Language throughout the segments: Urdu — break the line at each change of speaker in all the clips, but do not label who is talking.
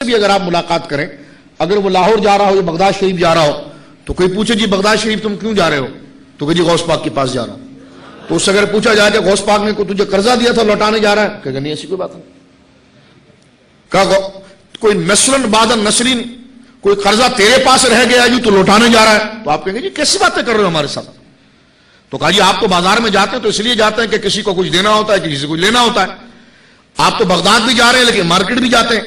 بھی اگر آپ ملاقات کریں، اگر وہ لاہور جا رہا ہو یا بغداد شریف جا رہا ہو تو کوئی پوچھے جی بغداد شریف تم کیوں جا رہے ہو، تو کہ جی غوث پاک کے پاس جا رہا ہوں. تو اس سے اگر پوچھا جائے کہ غوث پاک نے تجھے قرضہ دیا تھا لوٹانے جا رہا ہے، کہ نہیں ایسی کوئی بات نہیں. کہا کوئی نسلن بعد نسلین کوئی قرضہ تیرے پاس رہ گیا جی تو لوٹانے جا رہا ہے، تو آپ کہیں گے جی کیسی باتیں کر رہے ہو ہمارے ساتھ. تو کہا جی آپ تو بازار میں جاتے ہیں تو اس لیے جاتے ہیں کہ کسی کو کچھ دینا ہوتا ہے، کسی سے کچھ لینا ہوتا ہے. آپ تو بغداد بھی جا رہے ہیں لیکن مارکیٹ بھی جاتے ہیں،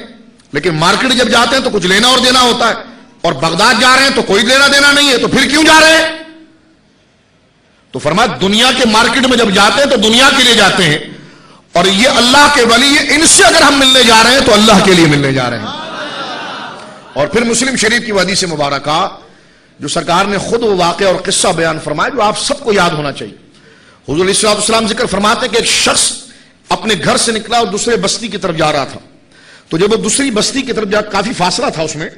لیکن مارکیٹ جب جاتے ہیں تو کچھ لینا اور دینا ہوتا ہے، اور بغداد جا رہے ہیں تو کوئی لینا دینا نہیں ہے، تو پھر کیوں جا رہے ہیں؟ تو فرمایا دنیا کے مارکیٹ میں جب جاتے ہیں تو دنیا کے لیے جاتے ہیں، اور یہ اللہ کے ولی ان سے اگر ہم ملنے جا رہے ہیں تو اللہ کے لیے ملنے جا رہے ہیں. اور پھر مسلم شریف کی حدیث مبارکہ جو سرکار نے خود وہ واقعہ اور قصہ بیان فرمایا جو آپ سب کو یاد ہونا چاہیے. حضور علیہ الصلوۃ والسلام ذکر فرماتے ہیں کہ ایک شخص اپنے گھر سے نکلا اور دوسرے بستی کی طرف جا رہا تھا. تو جب وہ دوسری بستی کی طرف جا، کافی فاصلہ تھا اس میں،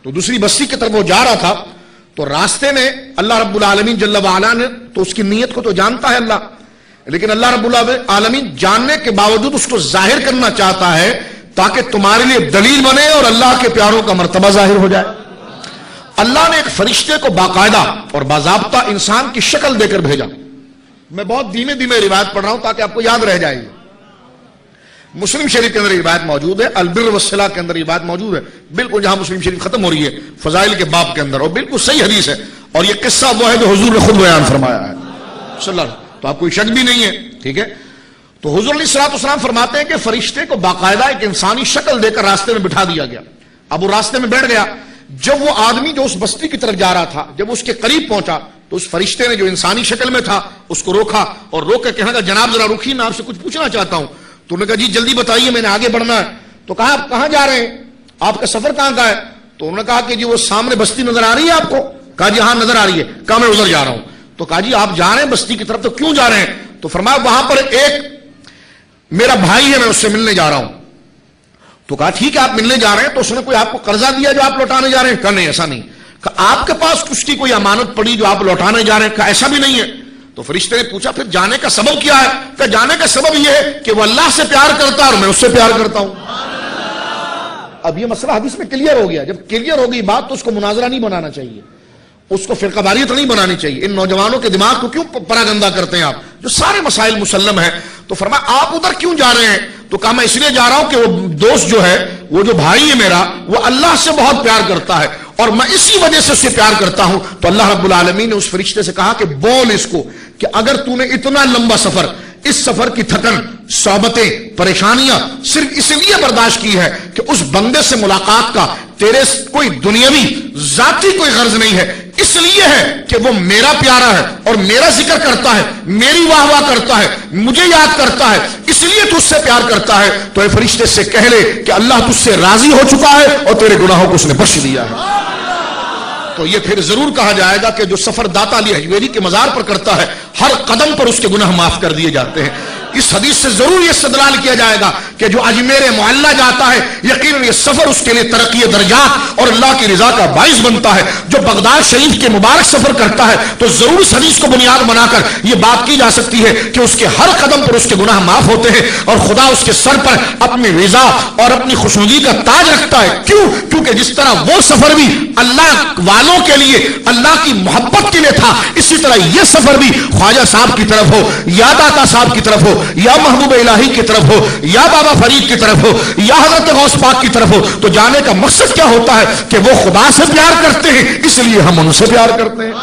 تو دوسری بستی کی طرف وہ جا رہا تھا تو راستے میں اللہ رب العالمین جل وعلا نے، تو اس کی نیت کو تو جانتا ہے اللہ، لیکن اللہ رب العالمین جاننے کے باوجود اس کو ظاہر کرنا چاہتا ہے تاکہ تمہارے لیے دلیل بنے اور اللہ کے پیاروں کا مرتبہ ظاہر ہو جائے. اللہ نے ایک فرشتے کو باقاعدہ اور باضابطہ انسان کی شکل دے کر بھیجا. میں بہت دھیمے دھیمے روایت پڑھ رہا ہوں تاکہ آپ کو یاد رہ جائے گی. مسلم شریف کے اندر یہ روایت موجود ہے، البر والصلہ کے اندر یہ بات موجود ہے، بالکل جہاں مسلم شریف ختم ہو رہی ہے فضائل کے باب کے اندر، اور بالکل صحیح حدیث ہے. اور یہ قصہ وہ ہے جو حضور نے خود بیان فرمایا ہے صلی اللہ علیہ وسلم، تو آپ کوئی شک بھی نہیں ہے. ٹھیک ہے، تو حضور علیہ الصلوۃ والسلام فرماتے ہیں کہ فرشتے کو باقاعدہ ایک انسانی شکل دے کر راستے میں بٹھا دیا گیا. اب وہ راستے میں بیٹھ گیا. جب وہ آدمی جو اس بستی کی طرف جا رہا تھا جب اس کے قریب پہنچا تو اس فرشتے نے جو انسانی شکل میں تھا اس کو روکا، اور روک کے کہنے لگا جناب ذرا رکیے، میں آپ سے کچھ پوچھنا چاہتا ہوں. تو انہوں نے کہا جی جلدی بتائیے، میں نے آگے بڑھنا ہے. تو کہا آپ کہاں جا رہے ہیں، آپ کا سفر کہاں کا ہے؟ تو انہوں نے کہا کہ جی وہ سامنے بستی نظر آ رہی ہے آپ کو؟ کہا جی ہاں نظر آ رہی ہے. کہا میں ادھر جا رہا ہوں. تو کہا جی آپ جا رہے ہیں بستی کی طرف، تو کیوں جا رہے ہیں؟ تو فرمایا وہاں پر ایک میرا بھائی ہے، میں اس سے ملنے جا رہا ہوں. تو کہا ٹھیک ہے آپ ملنے جا رہے ہیں، تو اس نے کوئی آپ کو قرضہ دیا جو آپ لوٹانے جا رہے ہیں؟ کہا نہیں ایسا نہیں. کہا آپ کے پاس اس کی کوئی امانت پڑی جو آپ لوٹانے جا رہے ہیں؟ کہا ایسا بھی نہیں ہے. تو فرشتے نے پوچھا پھر جانے کا سبب کیا ہے؟ کہ جانے کا سبب یہ ہے کہ وہ اللہ سے پیار کرتا ہے اور میں اس سے پیار کرتا ہوں. اب یہ مسئلہ حدیث میں کلیئر ہو گیا. جب کلیئر ہو گئی بات تو اس کو مناظرہ نہیں بنانا چاہیے، اس کو فرقہ واریت نہیں بنانی چاہیے. ان نوجوانوں کے دماغ کو کیوں پراگندہ کرتے ہیں آپ، جو سارے مسائل مسلم ہیں. تو فرمایا آپ ادھر کیوں جا رہے ہیں؟ تو کہا میں اس لیے جا رہا ہوں کہ وہ دوست جو ہے، وہ جو بھائی ہے میرا، وہ اللہ سے بہت پیار کرتا ہے اور میں اسی وجہ سے اسے پیار کرتا ہوں. تو اللہ رب العالمین نے اس فرشتے سے کہا کہ بول اس کو کہ اگر تو نے اتنا لمبا سفر، اس سفر کی تھکن، صحبتیں، پریشانیاں صرف اس لیے برداشت کی ہے کہ اس بندے سے ملاقات کا تیرے کوئی دنیاوی ذاتی کوئی غرض نہیں ہے، اس لیے ہے کہ وہ میرا پیارا ہے اور میرا ذکر کرتا ہے، میری واہ واہ کرتا ہے، مجھے یاد کرتا ہے، اس لیے تو اس سے پیار کرتا ہے. تو اے فرشتے سے کہہ لے کہ اللہ تجھ سے راضی ہو چکا ہے اور تیرے گناہوں کو اس نے بخش دیا ہے. تو یہ پھر ضرور کہا جائے گا کہ جو سفر داتا علی حجویری کے مزار پر کرتا ہے ہر قدم پر اس کے گناہ معاف کر دیے جاتے ہیں. اس حدیث سے ضرور یہ استدلال کیا جائے گا کہ جو اجمیر معلّہ جاتا ہے یقیناً یہ سفر اس کے لیے ترقی درجات اور اللہ کی رضا کا باعث بنتا ہے. جو بغداد شریف کے مبارک سفر کرتا ہے تو ضرور اس حدیث کو بنیاد بنا کر یہ بات کی جا سکتی ہے کہ اس کے ہر قدم پر اس کے گناہ معاف ہوتے ہیں اور خدا اس کے سر پر اپنی رضا اور اپنی خوشنودی کا تاج رکھتا ہے. کیوں؟ کیونکہ جس طرح وہ سفر بھی اللہ والوں کے لیے، اللہ کی محبت کے لیے تھا، اسی طرح یہ سفر بھی خواجہ صاحب کی طرف ہو یا داتا صاحب کی طرف ہو یا محبوب الہی کی طرف ہو یا بابا فرید کی طرف ہو یا حضرت غوث پاک کی طرف ہو، تو جانے کا مقصد کیا ہوتا ہے کہ وہ خدا سے پیار کرتے ہیں، اس لیے ہم ان سے پیار کرتے ہیں.